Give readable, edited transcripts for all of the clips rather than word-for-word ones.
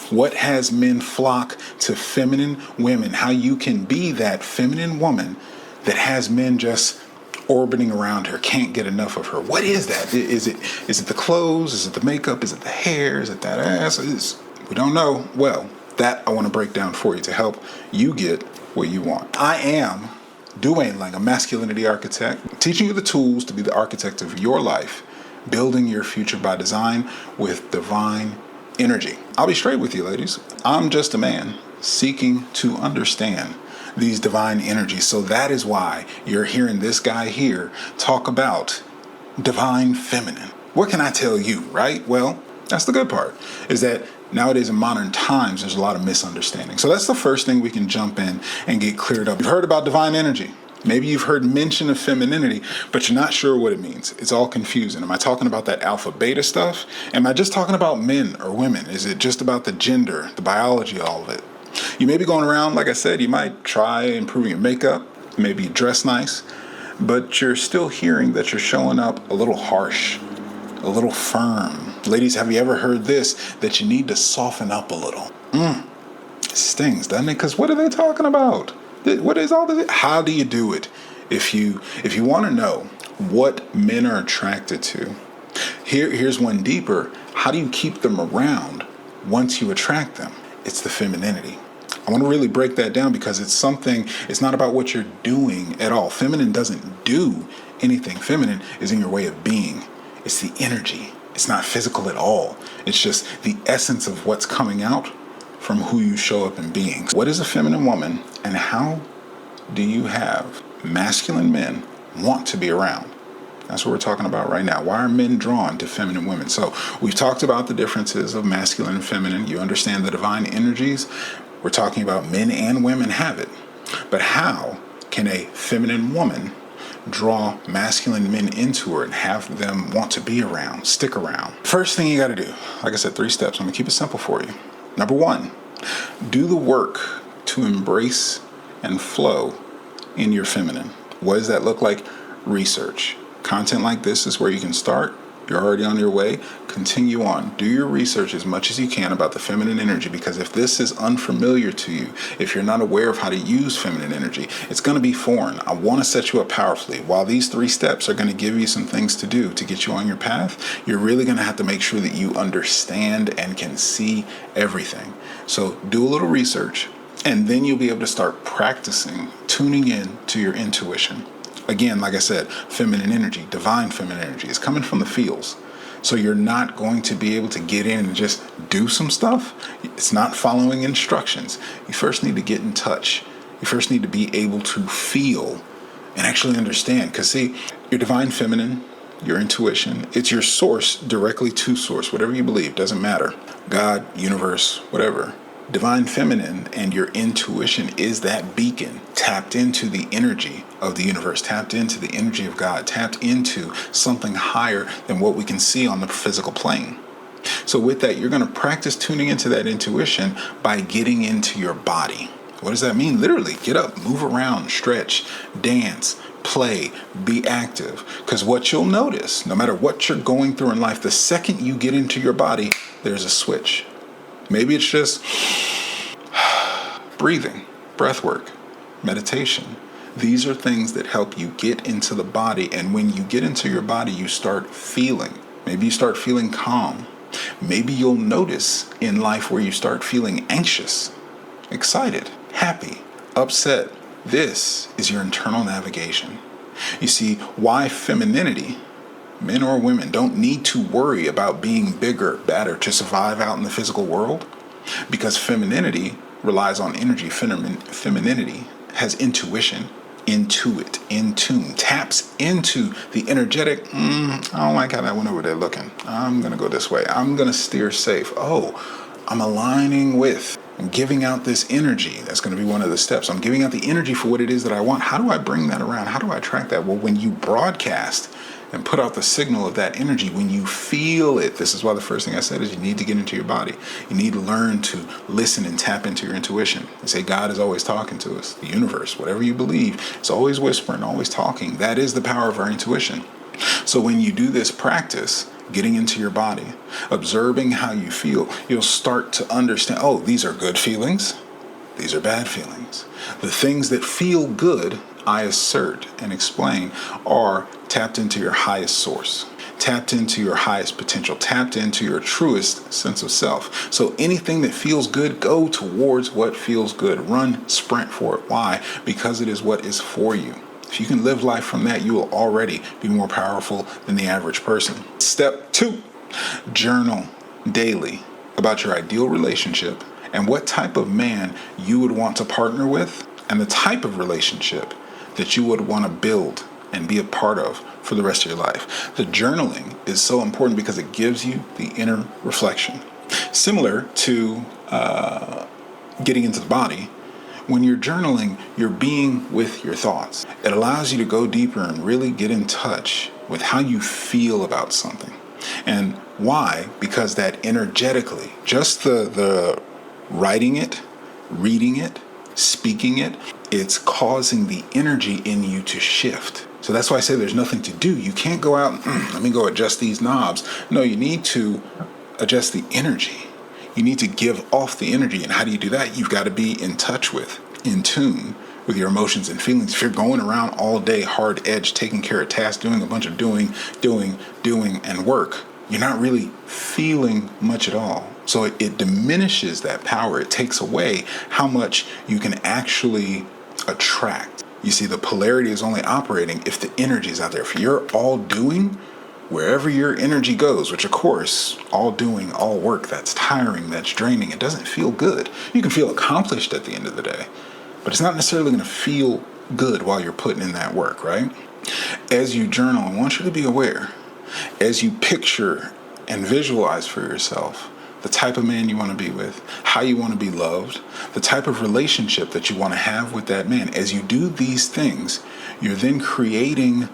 What has men flock to feminine women? How you can be that feminine woman that has men just orbiting around her, can't get enough of her. What is that? Is it the clothes? Is it the makeup? Is it the hair? Is it that ass? We don't know. Well, that I want to break down for you to help you get what you want. I am Dwayne Langham, masculinity architect, teaching you the tools to be the architect of your life, building your future by design with divine energy. I'll be straight with you, ladies. I'm just a man seeking to understand these divine energies. So that is why you're hearing this guy here talk about divine feminine. What can I tell you, right? Well, that's the good part, is that nowadays in modern times, there's a lot of misunderstanding. So that's the first thing we can jump in and get cleared up. You've heard about divine energy. Maybe you've heard mention of femininity, but you're not sure what it means. It's all confusing. Am I talking about that alpha beta stuff? Am I just talking about men or women? Is it just about the gender, the biology, all of it? You may be going around, like I said, you might try improving your makeup, maybe you dress nice, but you're still hearing that you're showing up a little harsh, a little firm. Ladies, have you ever heard this, that you need to soften up a little? It stings, doesn't it? Because what are they talking about? What is all this? How do you do it? If you want to know what men are attracted to, here's one deeper. How do you keep them around once you attract them? It's the femininity. I want to really break that down because it's not about what you're doing at all. Feminine doesn't do anything. Feminine is in your way of being. It's the energy. It's not physical at all. It's just the essence of what's coming out from who you show up in being. What is a feminine woman, and how do you have masculine men want to be around? That's what we're talking about right now. Why are men drawn to feminine women? So we've talked about the differences of masculine and feminine. You understand the divine energies. We're talking about men and women have it. But how can a feminine woman draw masculine men into her and have them want to be around, stick around? First thing you got to do, like I said, 3 steps. I'm going to keep it simple for you. Number 1, do the work to embrace and flow in your feminine. What does that look like? Research. Content like this is where you can start. You're already on your way. Continue on. Do your research as much as you can about the feminine energy, because if this is unfamiliar to you, if you're not aware of how to use feminine energy, it's going to be foreign. I want to set you up powerfully. While these 3 steps are going to give you some things to do to get you on your path, you're really going to have to make sure that you understand and can see everything. So do a little research, and then you'll be able to start practicing tuning in to your intuition. Again, like I said, feminine energy, divine feminine energy is coming from the feels. So you're not going to be able to get in and just do some stuff. It's not following instructions. You first need to get in touch. You first need to be able to feel and actually understand. Because see, your divine feminine, your intuition, it's your source, directly to source, whatever you believe, doesn't matter. God, universe, whatever. Divine feminine and your intuition is that beacon tapped into the energy of the universe, tapped into the energy of God, tapped into something higher than what we can see on the physical plane. So with that, you're going to practice tuning into that intuition by getting into your body. What does that mean? Literally, get up, move around, stretch, dance, play, be active. Because what you'll notice, no matter what you're going through in life, the second you get into your body, there's a switch. Maybe it's just breathing, breath work, meditation. These are things that help you get into the body. And when you get into your body, you start feeling. Maybe you start feeling calm. Maybe you'll notice in life where you start feeling anxious, excited, happy, upset. This is your internal navigation. You see, why femininity, men or women, don't need to worry about being bigger, badder to survive out in the physical world? Because femininity relies on energy. Femininity has intuition, intuit, in tune, taps into the energetic. I don't like how that went over there looking. I'm going to go this way. I'm going to steer safe. Oh, I'm aligning with, I'm giving out this energy. That's going to be one of the steps. I'm giving out the energy for what it is that I want. How do I bring that around? How do I attract that? Well, when you broadcast and put out the signal of that energy, when you feel it, this is why the first thing I said is you need to get into your body. You need to learn to listen and tap into your intuition. And say God is always talking to us. The universe, whatever you believe, is always whispering, always talking. That is the power of our intuition. So when you do this practice, getting into your body, observing how you feel, you'll start to understand, oh, these are good feelings. These are bad feelings. The things that feel good, I assert and explain, are tapped into your highest source, tapped into your highest potential, tapped into your truest sense of self. So anything that feels good, go towards what feels good. Run, sprint for it. Why? Because it is what is for you. If you can live life from that, you will already be more powerful than the average person. Step 2, journal daily about your ideal relationship and what type of man you would want to partner with and the type of relationship that you would want to build and be a part of for the rest of your life. The journaling is so important because it gives you the inner reflection. Similar to getting into the body, when you're journaling, you're being with your thoughts. It allows you to go deeper and really get in touch with how you feel about something. And why? Because that energetically, just the writing it, reading it, speaking it, it's causing the energy in you to shift. So that's why I say there's nothing to do. You can't go out and let me go adjust these knobs. No, you need to adjust the energy. You need to give off the energy. And how do you do that? You've got to be in touch with, in tune with your emotions and feelings. If you're going around all day, hard edge, taking care of tasks, doing a bunch of doing, and work, you're not really feeling much at all. So it diminishes that power. It takes away how much you can actually attract. You see, the polarity is only operating if the energy is out there. If you're all doing, wherever your energy goes, which of course, all doing, all work, that's tiring, that's draining, it doesn't feel good. You can feel accomplished at the end of the day, but it's not necessarily going to feel good while you're putting in that work, right? As you journal, I want you to be aware, as you picture and visualize for yourself the type of man you want to be with, how you want to be loved, the type of relationship that you want to have with that man. As you do these things, you're then creating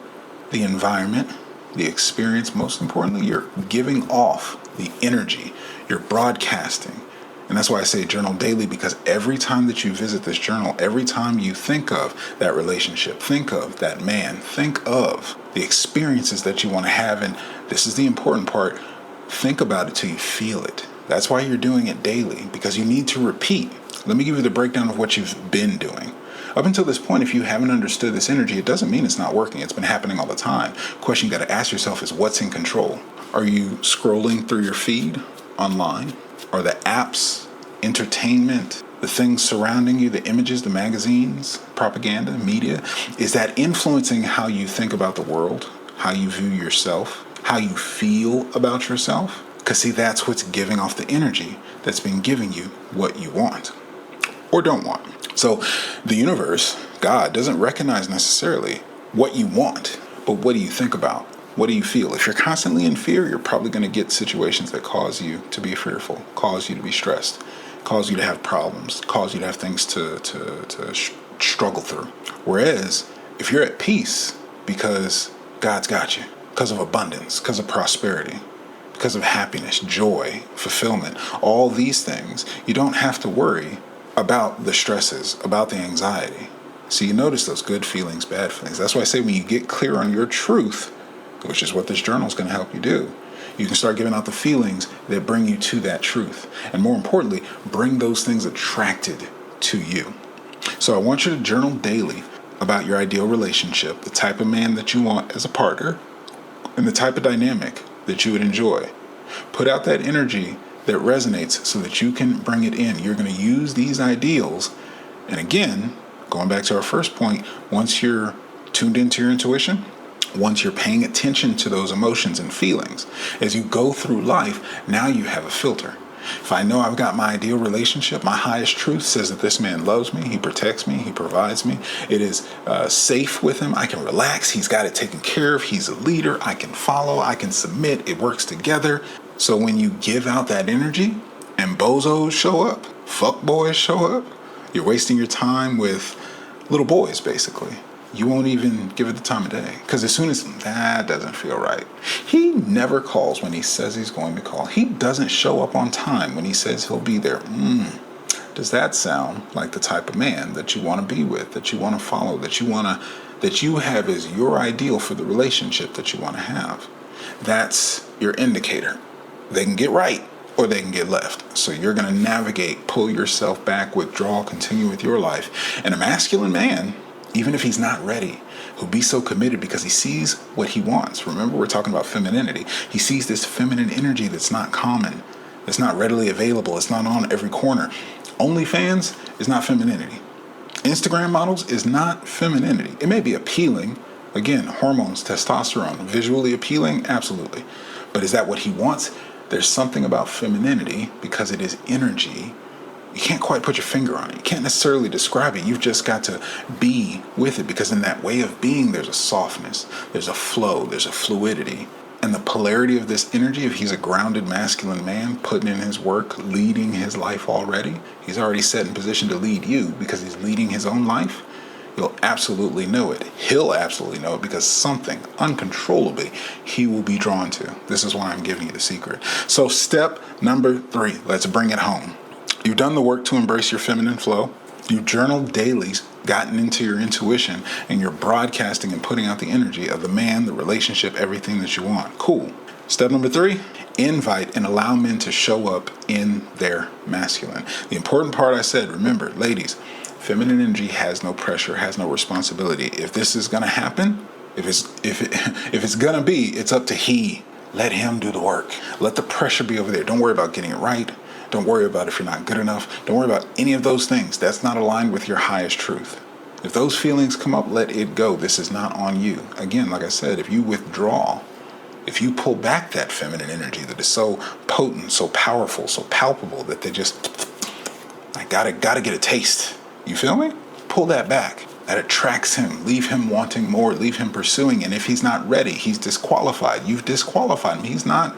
the environment, the experience. Most importantly, you're giving off the energy, you're broadcasting. And that's why I say journal daily, because every time that you visit this journal, every time you think of that relationship, think of that man, think of the experiences that you want to have. And this is the important part. Think about it till you feel it. That's why you're doing it daily, because you need to repeat. Let me give you the breakdown of what you've been doing. Up until this point, if you haven't understood this energy, it doesn't mean it's not working. It's been happening all the time. Question you got to ask yourself is, what's in control? Are you scrolling through your feed online? Are the apps, entertainment, the things surrounding you, the images, the magazines, propaganda, media, is that influencing how you think about the world, how you view yourself, how you feel about yourself? Because see, that's what's giving off the energy that's been giving you what you want or don't want. So the universe, God, doesn't recognize necessarily what you want, but what do you think about? What do you feel? If you're constantly in fear, you're probably going to get situations that cause you to be fearful, cause you to be stressed, cause you to have problems, cause you to have things to struggle through. Whereas if you're at peace because God's got you, because of abundance, because of prosperity, because of happiness, joy, fulfillment, all these things, you don't have to worry about the stresses, about the anxiety. So you notice those good feelings, bad feelings. That's why I say when you get clear on your truth, which is what this journal is going to help you do, you can start giving out the feelings that bring you to that truth. And more importantly, bring those things attracted to you. So I want you to journal daily about your ideal relationship, the type of man that you want as a partner, and the type of dynamic that you would enjoy. Put out that energy that resonates so that you can bring it in. You're going to use these ideals. And again, going back to our first point, once you're tuned into your intuition, once you're paying attention to those emotions and feelings, as you go through life, now you have a filter. If I know I've got my ideal relationship, my highest truth says that this man loves me, he protects me, he provides me, it is safe with him, I can relax, he's got it taken care of, he's a leader, I can follow, I can submit, it works together. So when you give out that energy and bozos show up, fuck boys show up, you're wasting your time with little boys basically. You won't even give it the time of day. Because as soon as that doesn't feel right, he never calls when he says he's going to call. He doesn't show up on time when he says he'll be there. Does that sound like the type of man that you want to be with, that you want to follow, that you want to that you have as your ideal for the relationship that you want to have. That's your indicator. They can get right or they can get left. So you're going to navigate, pull yourself back, withdraw, continue with your life. And a masculine man, even if he's not ready, who'll be so committed because he sees what he wants. Remember, we're talking about femininity. He sees this feminine energy that's not common, that's not readily available, it's not on every corner. OnlyFans is not femininity. Instagram models is not femininity. It may be appealing. Again, hormones, testosterone, visually appealing, absolutely. But is that what he wants? There's something about femininity because it is energy. You can't quite put your finger on it. You can't necessarily describe it. You've just got to be with it, because in that way of being, there's a softness, there's a flow, there's a fluidity. And the polarity of this energy, if he's a grounded masculine man, putting in his work, leading his life already, he's already set in position to lead you because he's leading his own life. You'll absolutely know it. He'll absolutely know it, because something uncontrollably he will be drawn to. This is why I'm giving you the secret. So step number 3, let's bring it home. You've done the work to embrace your feminine flow. You've journaled daily, gotten into your intuition, and you're broadcasting and putting out the energy of the man, the relationship, everything that you want. Cool. Step number 3, invite and allow men to show up in their masculine. The important part I said, remember, ladies, feminine energy has no pressure, has no responsibility. If this is going to happen, if it's going to be, it's up to he. Let him do the work. Let the pressure be over there. Don't worry about getting it right. Don't worry about if you're not good enough. Don't worry about any of those things. That's not aligned with your highest truth. If those feelings come up, let it go. This is not on you. Again, like I said, if you withdraw, if you pull back that feminine energy that is so potent, so powerful, so palpable that they just, I gotta get a taste. You feel me? Pull that back. That attracts him. Leave him wanting more. Leave him pursuing. And if he's not ready, he's disqualified. You've disqualified him. He's not,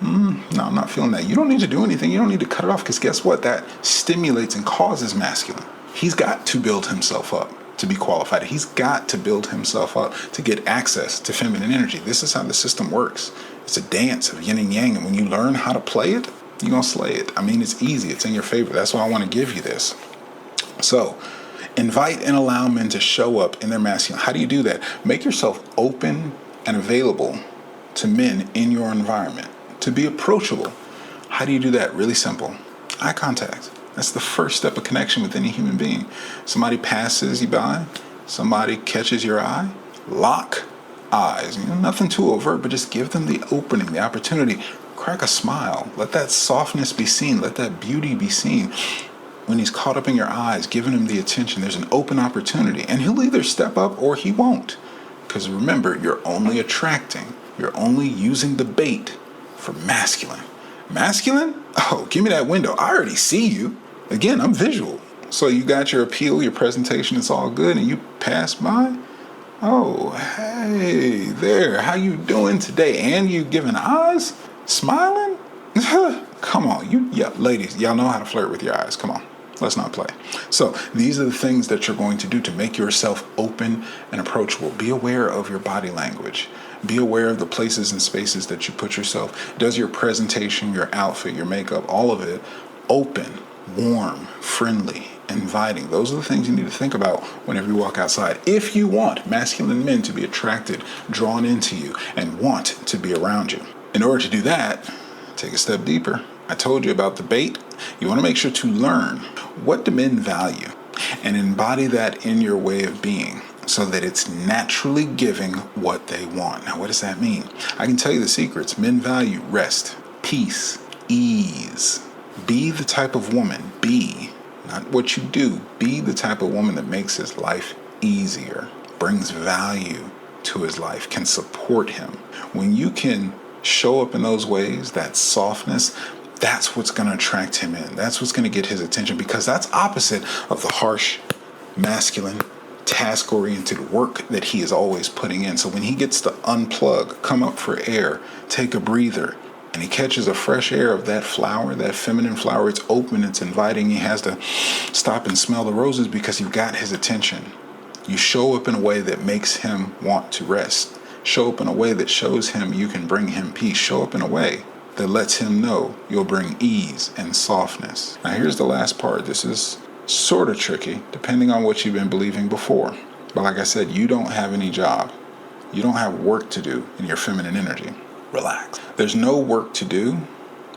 no, I'm not feeling that. You don't need to do anything. You don't need to cut it off, because guess what? That stimulates and causes masculine. He's got to build himself up to be qualified. He's got to build himself up to get access to feminine energy. This is how the system works. It's a dance of yin and yang. And when you learn how to play it, you're going to slay it. I mean, it's easy. It's in your favor. That's why I want to give you this. So, invite and allow men to show up in their masculine. How do you do that? Make yourself open and available to men in your environment, to be approachable. How do you do that? Really simple. Eye contact. That's the first step of connection with any human being. Somebody passes you by, somebody catches your eye, lock eyes. Nothing too overt, but just give them the opening, the opportunity. Crack a smile. Let that softness be seen. Let that beauty be seen. When he's caught up in your eyes, giving him the attention, there's an open opportunity. And he'll either step up or he won't. Because remember, you're only attracting. You're only using the bait for masculine. Masculine? Oh, give me that window. I already see you. Again, I'm visual. So you got your appeal, your presentation, it's all good, and you pass by? Oh, hey there. How you doing today? And you giving eyes? Smiling? Come on. Ladies, y'all know how to flirt with your eyes. Come on. Let's not play. So these are the things that you're going to do to make yourself open and approachable. Be aware of your body language. Be aware of the places and spaces that you put yourself. Does your presentation, your outfit, your makeup, all of it open, warm, friendly, inviting? Those are the things you need to think about whenever you walk outside. If you want masculine men to be attracted, drawn into you, and want to be around you. In order to do that, take a step deeper. I told you about the bait. You want to make sure to learn what do men value and embody that in your way of being so that it's naturally giving what they want. Now, what does that mean? I can tell you the secrets. Men value rest, peace, ease. Be the type of woman, not what you do. Be the type of woman that makes his life easier, brings value to his life, can support him. When you can show up in those ways, that softness, that's what's going to attract him in. That's what's going to get his attention, because that's opposite of the harsh, masculine, task-oriented work that he is always putting in. So when he gets to unplug, come up for air, take a breather, and he catches a fresh air of that flower, that feminine flower, it's open, it's inviting. He has to stop and smell the roses because you've got his attention. You show up in a way that makes him want to rest. Show up in a way that shows him you can bring him peace. Show up in a way that lets him know you'll bring ease and softness. Now here's the last part. This is sort of tricky, depending on what you've been believing before. But like I said, you don't have any job. You don't have work to do in your feminine energy. Relax. There's no work to do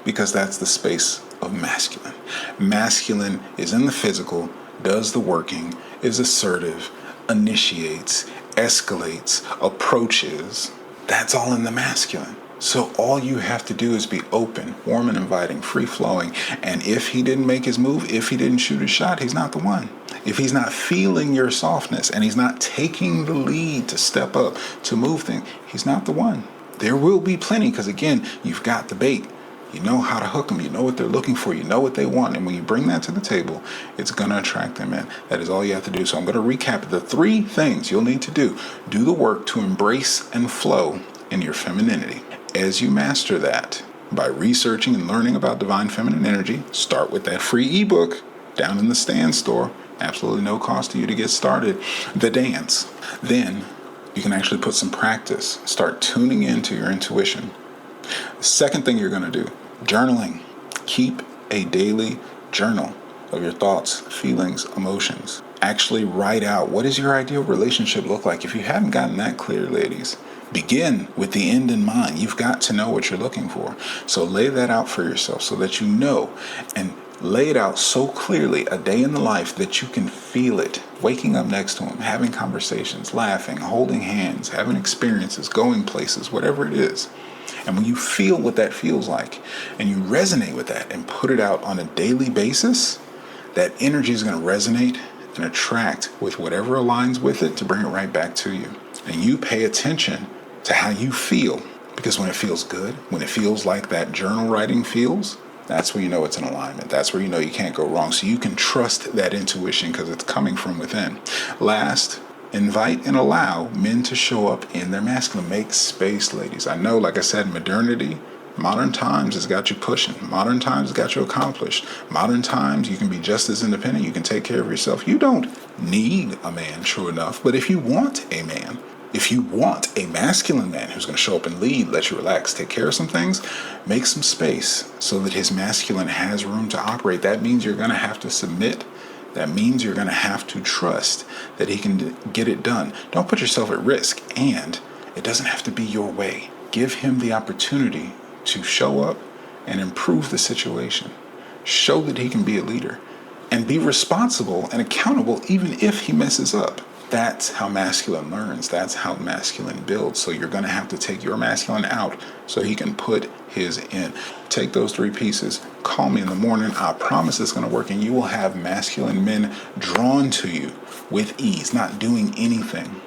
because that's the space of masculine. Masculine is in the physical, does the working, is assertive, initiates, escalates, approaches. That's all in the masculine. So all you have to do is be open, warm and inviting, free flowing. And if he didn't make his move, if he didn't shoot his shot, he's not the one. If he's not feeling your softness and he's not taking the lead to step up, to move things, he's not the one. There will be plenty because, again, you've got the bait. You know how to hook them. You know what they're looking for. You know what they want. And when you bring that to the table, it's going to attract them in. That is all you have to do. So I'm going to recap the 3 things you'll need to do. Do the work to embrace and flow in your femininity. As you master that by researching and learning about divine feminine energy, start with that free ebook down in the Stand store. Absolutely no cost to you to get started. The dance. Then you can actually put some practice. Start tuning into your intuition. The second thing you're going to do, journaling. Keep a daily journal of your thoughts, feelings, emotions. Actually write out, what does your ideal relationship look like? If you haven't gotten that clear, ladies, begin with the end in mind. You've got to know what you're looking for. So lay that out for yourself so that you know, and lay it out so clearly, a day in the life that you can feel it. Waking up next to him, having conversations, laughing, holding hands, having experiences, going places, whatever it is. And when you feel what that feels like and you resonate with that and put it out on a daily basis, that energy is going to resonate and attract with whatever aligns with it to bring it right back to you. And you pay attention to how you feel, because when it feels good, when it feels like that journal writing feels, that's where you know it's in alignment. That's where you know you can't go wrong. So you can trust that intuition because it's coming from within. Last, invite and allow men to show up in their masculine. Make space, ladies. I know, like I said, modernity, modern times has got you pushing. Modern times has got you accomplished. Modern times, you can be just as independent. You can take care of yourself. You don't need a man, true enough. But if you want a man, if you want a masculine man who's going to show up and lead, let you relax, take care of some things, make some space so that his masculine has room to operate. That means you're going to have to submit. That means you're going to have to trust that he can get it done. Don't put yourself at risk. And it doesn't have to be your way. Give him the opportunity to show up and improve the situation. Show that he can be a leader and be responsible and accountable even if he messes up. That's how masculine learns. That's how masculine builds. So you're going to have to take your masculine out so he can put his in. Take those 3 pieces. Call me in the morning. I promise it's going to work, and you will have masculine men drawn to you with ease, not doing anything.